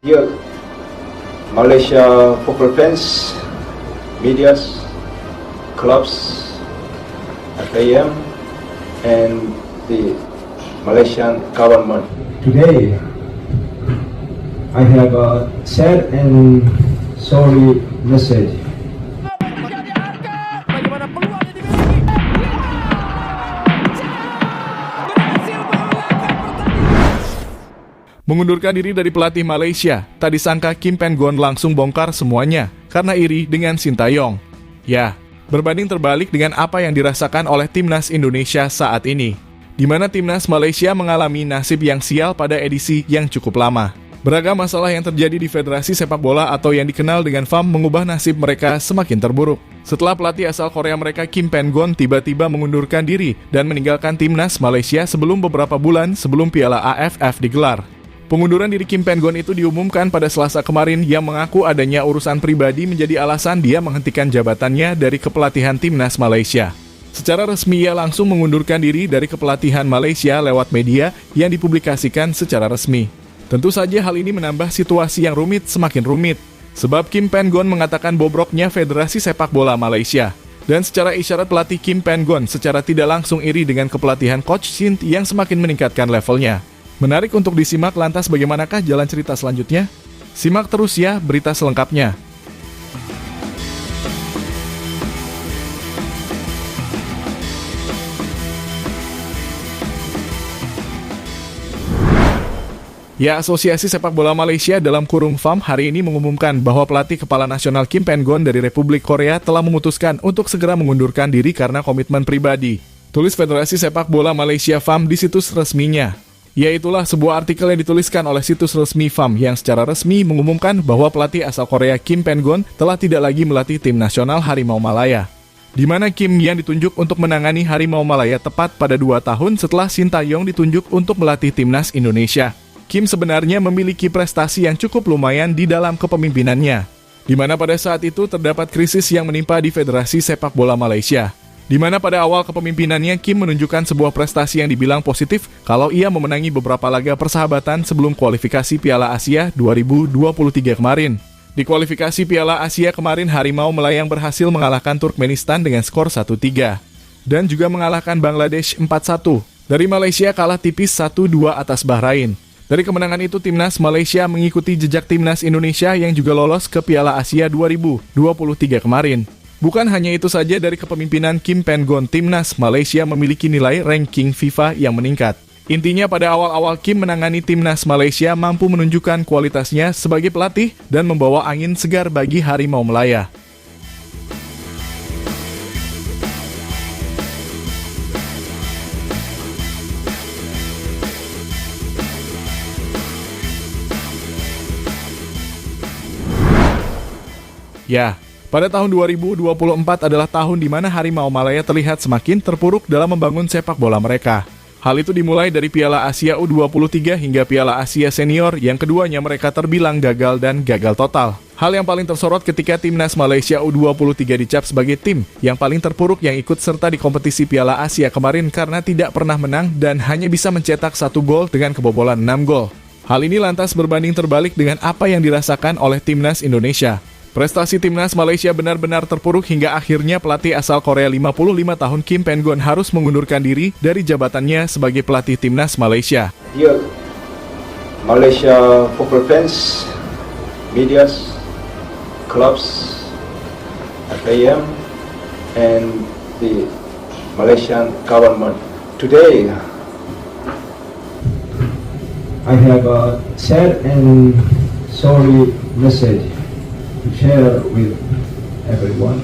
Dear Malaysia football fans, medias, clubs, FAM, and the Malaysian government. Today, I have a sad and sorry message. Bagaimana peluang yang dimiliki? Berhasil mengalahkan pertandingan. Mengundurkan diri dari pelatih Malaysia, tak disangka Kim Pen-gon langsung bongkar semuanya karena iri dengan Sintayong. Ya, berbanding terbalik dengan apa yang dirasakan oleh Timnas Indonesia saat ini, di mana Timnas Malaysia mengalami nasib yang sial pada edisi yang cukup lama. Beragam masalah yang terjadi di Federasi Sepak Bola atau yang dikenal dengan FAM mengubah nasib mereka semakin terburuk. Setelah pelatih asal Korea mereka Kim Pen-gon tiba-tiba mengundurkan diri dan meninggalkan Timnas Malaysia sebelum beberapa bulan sebelum Piala AFF digelar. Pengunduran diri Kim Pen-gon itu diumumkan pada Selasa kemarin yang mengaku adanya urusan pribadi menjadi alasan dia menghentikan jabatannya dari kepelatihan Timnas Malaysia. Secara resmi ia langsung mengundurkan diri dari kepelatihan Malaysia lewat media yang dipublikasikan secara resmi. Tentu saja hal ini menambah situasi yang rumit semakin rumit, sebab Kim Pen-gon mengatakan bobroknya Federasi Sepak Bola Malaysia. Dan secara isyarat pelatih Kim Pen-gon secara tidak langsung iri dengan kepelatihan Coach Shin yang semakin meningkatkan levelnya. Menarik untuk disimak, lantas bagaimanakah jalan cerita selanjutnya? Simak terus ya berita selengkapnya. Ya, Asosiasi Sepak Bola Malaysia dalam kurung FAM hari ini mengumumkan bahwa pelatih kepala nasional Kim Pen-gon dari Republik Korea telah memutuskan untuk segera mengundurkan diri karena komitmen pribadi. Tulis Federasi Sepak Bola Malaysia FAM di situs resminya. Yaitulah sebuah artikel yang dituliskan oleh situs resmi FAM yang secara resmi mengumumkan bahwa pelatih asal Korea Kim Pen-gon telah tidak lagi melatih tim nasional Harimau Malaya. Di mana Kim yang ditunjuk untuk menangani Harimau Malaya tepat pada 2 tahun setelah Sintayong ditunjuk untuk melatih timnas Indonesia. Kim sebenarnya memiliki prestasi yang cukup lumayan di dalam kepemimpinannya, di mana pada saat itu terdapat krisis yang menimpa di Federasi Sepak Bola Malaysia, di mana pada awal kepemimpinannya Kim menunjukkan sebuah prestasi yang dibilang positif kalau ia memenangi beberapa laga persahabatan sebelum kualifikasi Piala Asia 2023 kemarin. Di kualifikasi Piala Asia kemarin Harimau Malayang berhasil mengalahkan Turkmenistan dengan skor 1-3 dan juga mengalahkan Bangladesh 4-1. Dari Malaysia kalah tipis 1-2 atas Bahrain. Dari kemenangan itu, Timnas Malaysia mengikuti jejak Timnas Indonesia yang juga lolos ke Piala Asia 2023 kemarin. Bukan hanya itu saja, dari kepemimpinan Kim Pen-gon, Timnas Malaysia memiliki nilai ranking FIFA yang meningkat. Intinya pada awal-awal Kim menangani Timnas Malaysia mampu menunjukkan kualitasnya sebagai pelatih dan membawa angin segar bagi Harimau Malaya. Ya, pada tahun 2024 adalah tahun di mana Harimau Malaya terlihat semakin terpuruk dalam membangun sepak bola mereka. Hal itu dimulai dari Piala Asia U23 hingga Piala Asia Senior yang keduanya mereka terbilang gagal dan gagal total. Hal yang paling tersorot ketika Timnas Malaysia U23 dicap sebagai tim yang paling terpuruk yang ikut serta di kompetisi Piala Asia kemarin karena tidak pernah menang dan hanya bisa mencetak 1 gol dengan kebobolan 6 gol. Hal ini lantas berbanding terbalik dengan apa yang dirasakan oleh Timnas Indonesia. Prestasi Timnas Malaysia benar-benar terpuruk hingga akhirnya pelatih asal Korea 55 tahun Kim Pen-gon harus mengundurkan diri dari jabatannya sebagai pelatih Timnas Malaysia. Dear Malaysia football fans, medias, clubs, FAM, and the Malaysian government. Today, I have a sad and sorry message to share with everyone.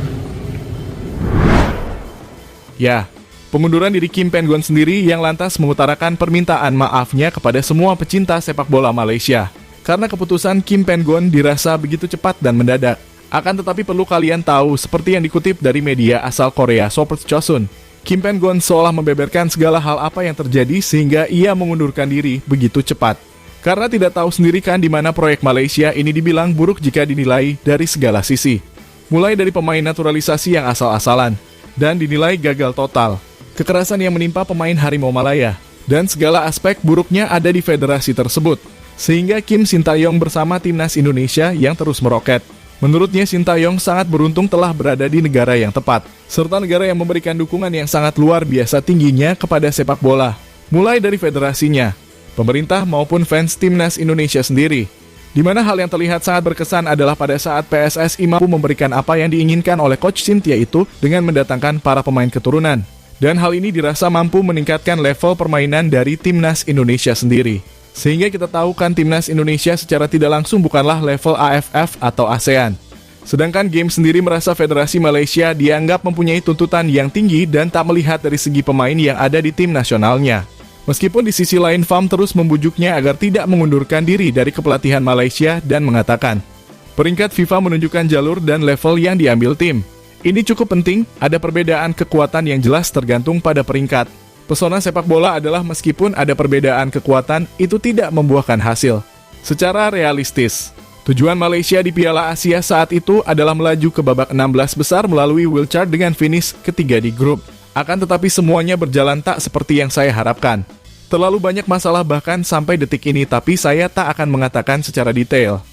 Ya, pengunduran diri Kim Pen-gon sendiri yang lantas mengutarakan permintaan maafnya kepada semua pecinta sepak bola Malaysia. Karena keputusan Kim Pen-gon dirasa begitu cepat dan mendadak. Akan tetapi perlu kalian tahu, seperti yang dikutip dari media asal Korea Sports Chosun, Kim Pen-gon seolah membeberkan segala hal apa yang terjadi sehingga ia mengundurkan diri begitu cepat. Karena tidak tahu sendiri kan di mana proyek Malaysia ini dibilang buruk jika dinilai dari segala sisi. Mulai dari pemain naturalisasi yang asal-asalan, dan dinilai gagal total. Kekerasan yang menimpa pemain Harimau Malaya, dan segala aspek buruknya ada di federasi tersebut. sehingga Kim Sintayong bersama timnas Indonesia yang terus meroket. Menurutnya Sintayong sangat beruntung telah berada di negara yang tepat, serta negara yang memberikan dukungan yang sangat luar biasa tingginya kepada sepak bola, mulai dari federasinya, pemerintah maupun fans timnas Indonesia sendiri. Di mana hal yang terlihat sangat berkesan adalah pada saat PSSI mampu memberikan apa yang diinginkan oleh Coach Shin yaitu dengan mendatangkan para pemain keturunan. Dan hal ini dirasa mampu meningkatkan level permainan dari timnas Indonesia sendiri. Sehingga kita tahu kan timnas Indonesia secara tidak langsung bukanlah level AFF atau ASEAN. Sedangkan game sendiri merasa Federasi Malaysia dianggap mempunyai tuntutan yang tinggi dan tak melihat dari segi pemain yang ada di tim nasionalnya. Meskipun di sisi lain FAM terus membujuknya agar tidak mengundurkan diri dari kepelatihan Malaysia dan mengatakan, peringkat FIFA menunjukkan jalur dan level yang diambil tim. Ini cukup penting, ada perbedaan kekuatan yang jelas tergantung pada peringkat. Pesona sepak bola adalah meskipun ada perbedaan kekuatan, itu tidak membuahkan hasil. Secara realistis, tujuan Malaysia di Piala Asia saat itu adalah melaju ke babak 16 besar melalui wildcard dengan finish ketiga di grup. Akan tetapi semuanya berjalan tak seperti yang saya harapkan. Terlalu banyak masalah bahkan sampai detik ini, tapi saya tak akan mengatakan secara detail.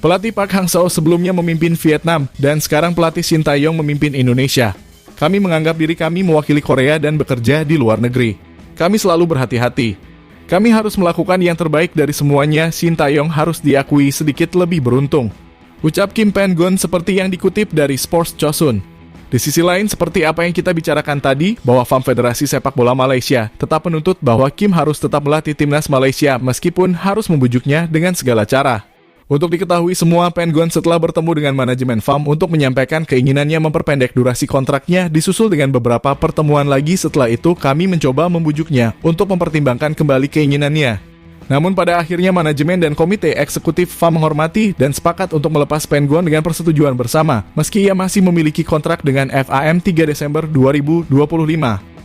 Pelatih Park Hang-seo sebelumnya memimpin Vietnam, dan sekarang pelatih Sintayong memimpin Indonesia. Kami menganggap diri kami mewakili Korea dan bekerja di luar negeri. Kami selalu berhati-hati. Kami harus melakukan yang terbaik dari semuanya. Sintayong harus diakui sedikit lebih beruntung, ucap Kim Pen-gon seperti yang dikutip dari Sports Chosun. Di sisi lain, seperti apa yang kita bicarakan tadi, bahwa FAM Federasi Sepak Bola Malaysia tetap menuntut bahwa Kim harus tetap melatih timnas Malaysia meskipun harus membujuknya dengan segala cara. Untuk diketahui semua, Pen-gon setelah bertemu dengan manajemen FAM untuk menyampaikan keinginannya memperpendek durasi kontraknya disusul dengan beberapa pertemuan lagi. Setelah itu kami mencoba membujuknya untuk mempertimbangkan kembali keinginannya. Namun pada akhirnya manajemen dan komite eksekutif FAM menghormati dan sepakat untuk melepas Pen-gon dengan persetujuan bersama, meski ia masih memiliki kontrak dengan FAM 3 Desember 2025.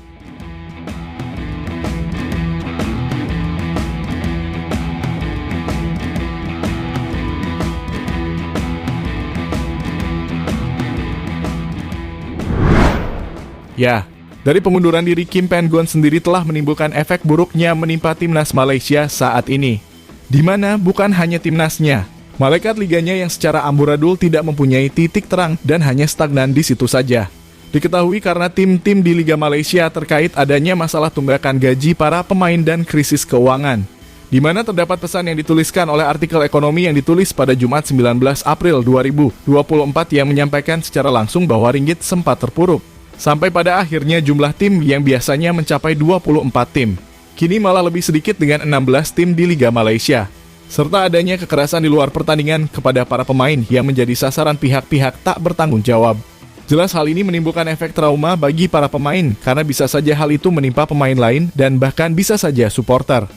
Ya, dari pengunduran diri Kim Pen-gon sendiri telah menimbulkan efek buruknya menimpa timnas Malaysia saat ini. Di mana bukan hanya timnasnya, malaikat liganya yang secara amburadul tidak mempunyai titik terang dan hanya stagnan di situ saja. Diketahui karena tim-tim di Liga Malaysia terkait adanya masalah tunggakan gaji para pemain dan krisis keuangan. Di mana terdapat pesan yang dituliskan oleh artikel ekonomi yang ditulis pada Jumat 19 April 2024 yang menyampaikan secara langsung bahwa ringgit sempat terpuruk. Sampai pada akhirnya jumlah tim yang biasanya mencapai 24 tim, kini malah lebih sedikit dengan 16 tim di Liga Malaysia. Serta adanya kekerasan di luar pertandingan kepada para pemain yang menjadi sasaran pihak-pihak tak bertanggung jawab. Jelas hal ini menimbulkan efek trauma bagi para pemain, karena bisa saja hal itu menimpa pemain lain dan bahkan bisa saja supporter.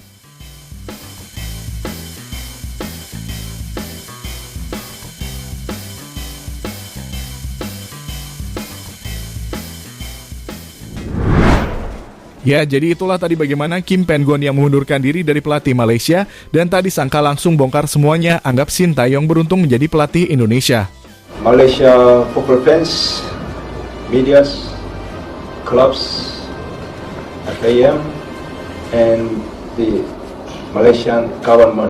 Ya, jadi itulah tadi bagaimana Kim Pen-gon yang mengundurkan diri dari pelatih Malaysia dan tadi sangka langsung bongkar semuanya, anggap Sintayong beruntung menjadi pelatih Indonesia. Malaysia football fans, medias, clubs, FAM, and the Malaysian government.